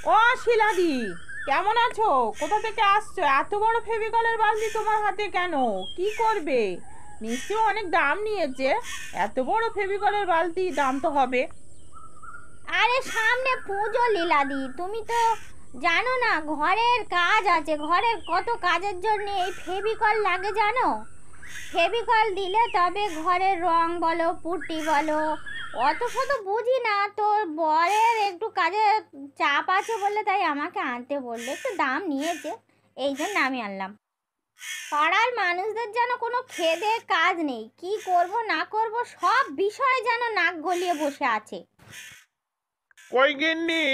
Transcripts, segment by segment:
ও শিলাদি, কেমন আছো? কোথা থেকে আসছো? এত বড় ফেভিকলের বালতি তোমার হাতে কেন? কি করবে? নিশ্চয়ই অনেক দাম নিয়েছে। এত বড় ফেভিকলের বালতি, দাম তো হবে। আরে সামনে পুজো লীলাদি, তুমি তো জানো না, ঘরের কাজ আছে, ঘরের কত কাজের জন্য এই ফেভিকল লাগে জানো? ফেভিকল দিলে তবে ঘরের রং বলো, পুট্টি বলো, অত শত বুঝি না। তোর বরের একটু কাজে চাপ আছে বলে তাই আমাকে আনতে বললো, একটু দাম নিয়েছে, এই জন্য আমি আনলাম। পাড়ার মানুষদের যেন কোনো খেদে কাজ নেই, কি করব না করব সব বিষয়ে যেন নাক গলিয়ে বসে আছে। কই গিন্নি,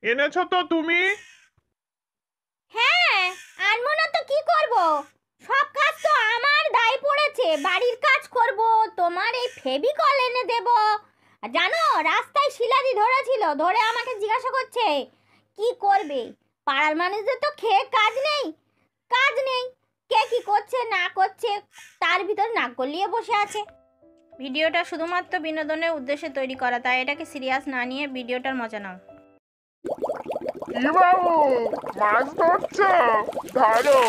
এনেছো তো তুমি? হ্যাঁ, আনবো না তো কি করব? সব কাজ তো আমার দায় পড়েছে, বাড়ির কাজ করব, তোমার এই ফেভিকল এনে দেব। আর জানো, রাস্তায় শিলাদি ধরেছিল, ধরে আমাকে জিজ্ঞাসা করছে কি করবে। পাড়ার মানুষদের তো খেয়ে কাজ নেই, কাজ নেই, কে কি করছে না করছে তার ভিতর নাক গলিয়ে বসে আছে। ভিডিওটা শুধুমাত্র বিনোদনের উদ্দেশ্যে তৈরি করা, তাই এটাকে সিরিয়াস না নিয়ে ভিডিওটার মজা নাও। কি বাবু, মাছ ধরছো? ধরো,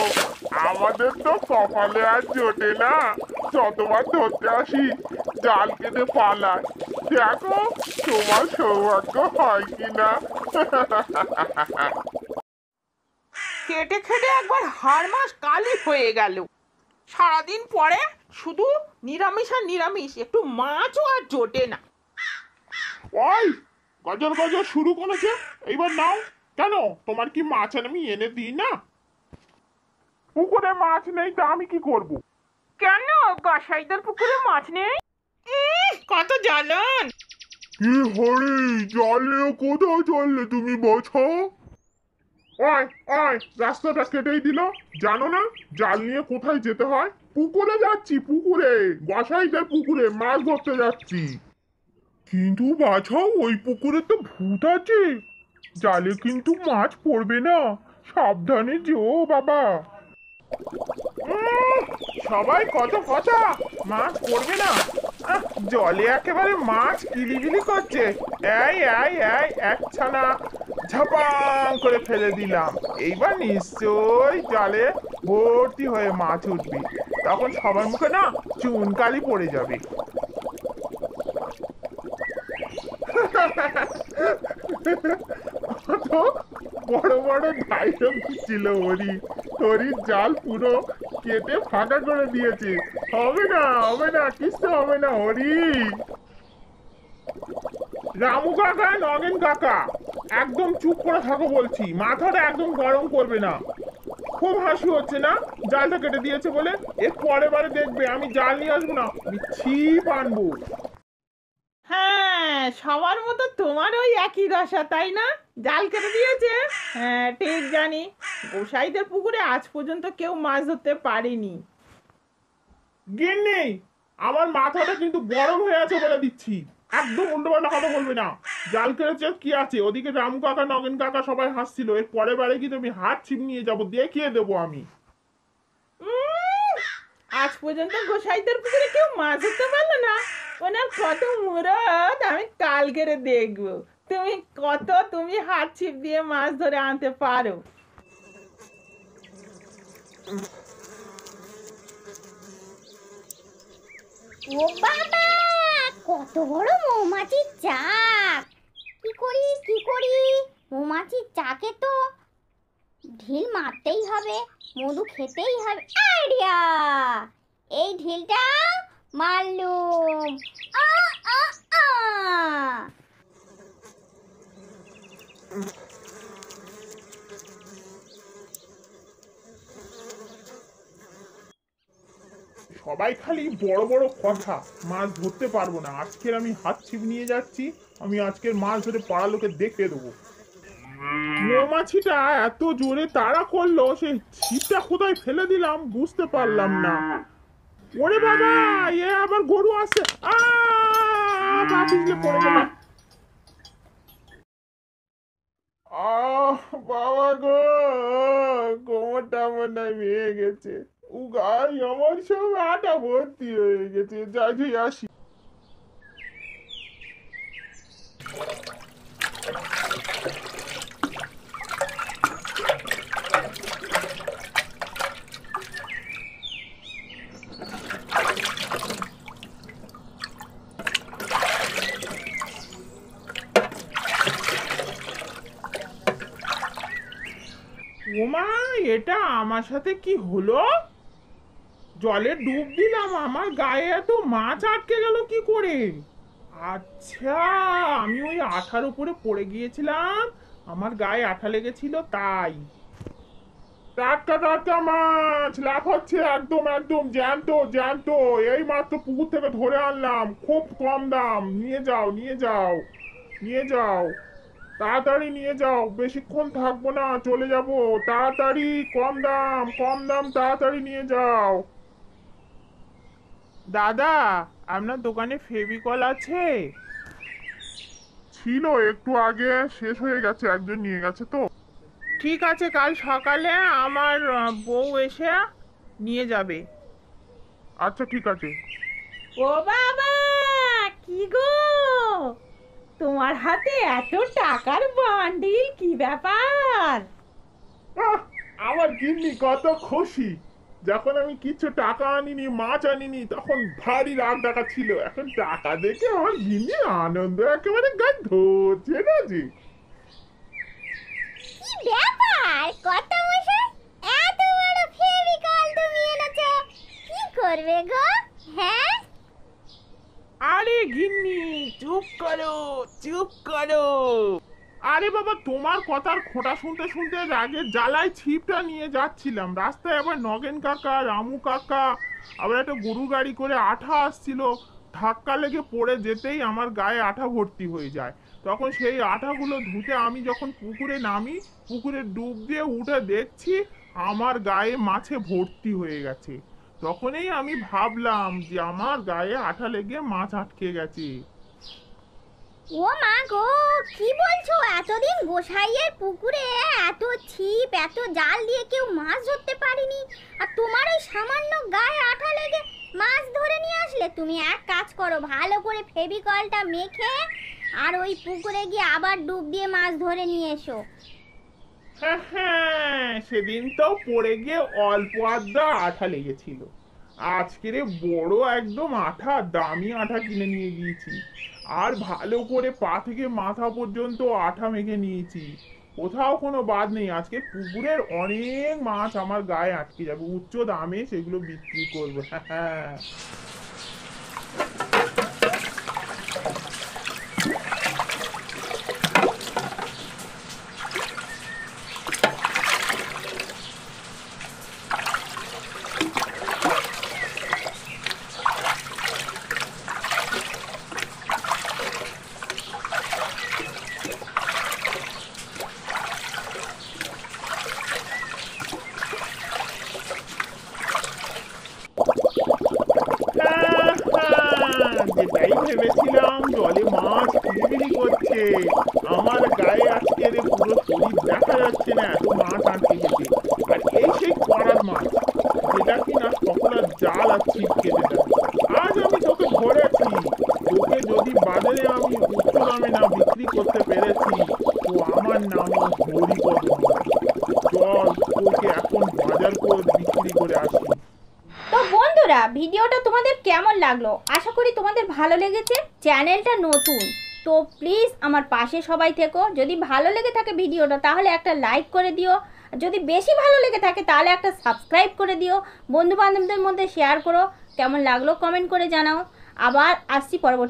আমাদের তো কপালে আর জোটে না, যতবার ধরতে আসি জাল কেটে পালায়। দেখো তোমার সৌভাগ্য হয় কিনা। খেটে খেটে একবার হাড় মাস কালি হয়ে গেল। সারাদিন পরে শুধু নিরামিষ আর নিরামিষ, একটু মাছও আর জোটে না। ওই গজর গজর শুরু করেছে, এইবার নাও। কেন, তোমার কি মাছ আমি এনে দিই না? পুকুরে মাছ নেই তা আমি কি করব? কেন, গাসাইদার পুকুরে মাছ নেই? কত জ্বালান! কি হরি, জলে কোথাও চললে তুমি বছো? ওই ওই, রাস্তাটা কেটেই দিল। জানো না জাল নিয়ে কোথায় যেতে হয়? পুকুরে যাচ্ছি, পুকুরে, গোসাইদের পুকুরে মাছ ধরতে যাচ্ছি। কিন্তু বাছাও, ওই পুকুরে তো ভূত আছে, জালে কিন্তু মাছ পড়বে না, সাবধানে যেও বাবা। সবাই কত কথা, মাছ পড়বে না। জলে একেবারে মাছ কিলিবিলি করছে। এই এই এই, এক ছানা ঝাপাং করে ফেলে দিলাম, এইবার নিশ্চয়ই জালে ভর্তি হয়ে মাছ উঠবে, তখন সবার মুখে না চুনকালি পড়ে যাবে। কত বড় বড় ডায়লগ ছিল হরি, হরির জাল পুরো কেটে ফাঁকা করে দিয়েছে। হবে না, হবে না, কিছু হবে না হরি। রামু কাকা, নগেন কাকা, একদম চুপ করে থাকো বলছি, মাথাটা একদম গরম করবে না। খুব হাসি হচ্ছে না জালটা কেটে দিয়েছে বলে? এর পরের বারে দেখবে আমি জাল নিয়ে আসবো না, আমি ছিপ আনবো। হ্যাঁ, সবার মতো তোমার ওই একই দশা, তাই না? জাল কেটে দিয়েছে। হ্যাঁ, ঠিক জানি। গোসাইদের পুকুরে আজ পর্যন্ত কেউ মাছ ধরতে পারেনি। গিন্নি, আমার মাথাটা কিন্তু গরম হয়ে আছে বলে দিচ্ছি, একদম উল্টোপাল্টা কথা বলবে না। জাল কেটেছে কি আছে, ওদিকে রামু কাকা নগেন কাকা সবাই হাসছিল, এর পরের বারে কিন্তু আমি হাত ছিপ নিয়ে যাবো, দেখিয়ে দেবো আমি। আজ পর্যন্ত গোসাইদের পুকুরে কেউ মাছ ধরতে পারলো না। ওনার কত মুরদ, আমি কাল করে দেখবো তুমি হাত ছিপ দিয়ে মাছ ধরে আনতে পারো। ও বাবা, কত বড় মৌমাছির চাক! কি করি কি করি, মৌমাছির চাকে তো ঢিল মারতেই হবে, মধু খেতেই হবে। আইডিয়া, এই ঢিলটা মারলুম। আ আ আ সবাই খালি বড় বড় কথা, মাছ ধরতে পারবো না। আজকের আমি হাত ছিপ নিয়ে যাচ্ছি, আমি আজকের মাছ ধরে পাড়া লোকে দেখে দেবো। মৌমাছিটা এত জোরে তাড়া করলো, সে ছিপটা কোথায় ফেলে দিলাম বুঝতে পারলাম না। ওরে বাবা, এ আবার গরু আসছে। পা পিছলে পড়ে গেলাম। বাবা গো, কোমরটা মনে হয় ভেঙে গেছে, উগাই আমার সব আটা ভর্তি হয়ে গেছে, যাই আসি। ওমা, এটা আমার সাথে কি হলো? জলে ডুব দিলাম, আমার গায়ে এত মাছ আটকে গেল কি করে? আচ্ছা, আমি ওই আঠার উপরে পড়ে গিয়েছিলাম, আমার গায়ে আঠা লেগেছিল তাই। টাটকা টাটকা মাছ লাফাচ্ছে, একদম একদম জ্যান্ত জ্যান্ত। এই মাত্র পুকুর থেকে ধরে আনলাম, খুব কম দাম। নিয়ে যাও নিয়ে যাও নিয়ে যাও, তাড়াতাড়ি নিয়ে যাও, বেশিক্ষণ থাকবো না, চলে যাব তাড়াতাড়ি। কম দাম কম দাম, তাড়াতাড়ি নিয়ে যাও। দাদা, আপনার দোকানে ফেভিকল আছে? ছিল, একটু আগে শেষ হয়ে গেছে, একজন নিয়ে গেছে তো। ঠিক আছে, কাল সকালে আমার বউ এসে নিয়ে যাবে। আচ্ছা ঠিক আছে। ও বাবা, কি গো, তোমার হাতে এত টাকার বান্ডিল, কি ব্যাপার? আহ, আমার গিন্নি কত খুশি। যখন আমি কিছু টাকা আনিনি, মাছ আনিনি, তখন ভারী রাগ ডাকা ছিল। এখন টাকা দেখে আমার গিন্নি আনন্দ একেবারে গান ধরছে না যে। কি ব্যাপার কত মশাই, এত বড় ফেভিকল তুমি এনেছো, কি করবে গো? হ্যাঁ, আরে গিন্নি, চুপ করো চুপ করো। আরে বাবা, তোমার কথার খোঁটা শুনতে শুনতে রাগের জ্বালায় ছিপটা নিয়ে যাচ্ছিলাম, রাস্তায় আবার নগেন কাকা, রামু কাকা, আবার একটা গরু গাড়ি করে আঠা আসছিল, ধাক্কা লেগে পড়ে যেতেই আমার গায়ে আঠা ভর্তি হয়ে যায়। তখন সেই আঠাগুলো ধুতে আমি যখন পুকুরে নামি, পুকুরে ডুব দিয়ে উঠে দেখছি আমার গায়ে মাছে ভর্তি হয়ে গেছে। তখনই আমি ভাবলাম যে আমার গায়ে আঠা লেগে মাছ আটকে গেছে। ও মা গো, কি বলছো? এতদিন গোসাইয়ের পুকুরে এত ছিপ এত জাল দিয়ে কেউ মাছ ধরতে পারেনি, আর তোমার ওই সামান্য গায়ে আঠা লেগে মাছ ধরে নিয়ে আসলে? তুমি এক কাজ করো, ভালো করে ফেভিকলটা মেখে আর ওই পুকুরে গিয়ে আবার ডুব দিয়ে মাছ ধরে নিয়ে এসো। হ্যাঁ হ্যাঁ, সেদিন তো পড়ে গিয়ে অল্প আধা আঠা লেগেছিল। আজকের বড় একদম আঠা, দামি আঠা কিনে নিয়ে গিয়েছি, আর ভালো করে পা থেকে মাথা পর্যন্ত আঠা মেখে নিয়েছি, কোথাও কোনো বাদ নেই। আজকে পুকুরের অনেক মাছ আমার গায়ে আটকে যাবে, উচ্চ দামে সেগুলো বিক্রি করবো। হ্যাঁ। যেটাই ভেবেছিলাম, জলে মাছ কিলিবিলি করছে, আমার গায়ে আজকের পুরো শরীর দেখা যাচ্ছে না, এত মাছ আটকে গেছে। আর এই সেই করার মাছ, যেটা কিনা সকলের জাল আর ছিপ কেটে দেয়। আজ আমি তোকে ধরেছি, তোকে যদি বাজারে আমি উচ্চ দামে না বিক্রি করতে পেরেছি, তো আমার নামও হরিপদ নয়। চল, তোকে এখন বাজার করে বিক্রি করে আসি। তো বন্ধুরা, ভিডিওটা তোমাদের কেমন লাগলো? আশা করি তোমাদের ভালো লেগেছে। চ্যানেলটা নতুন, তো প্লিজ আমার পাশে সবাই থেকো। যদি ভালো লেগে থাকে ভিডিওটা, তাহলে একটা লাইক করে দিও। যদি বেশি ভালো লেগে থাকে তাহলে একটা সাবস্ক্রাইব করে দিও। বন্ধু বান্ধবদের মধ্যে শেয়ার করো। কেমন লাগলো কমেন্ট করে জানাও। আবার আসছি পরবর্তী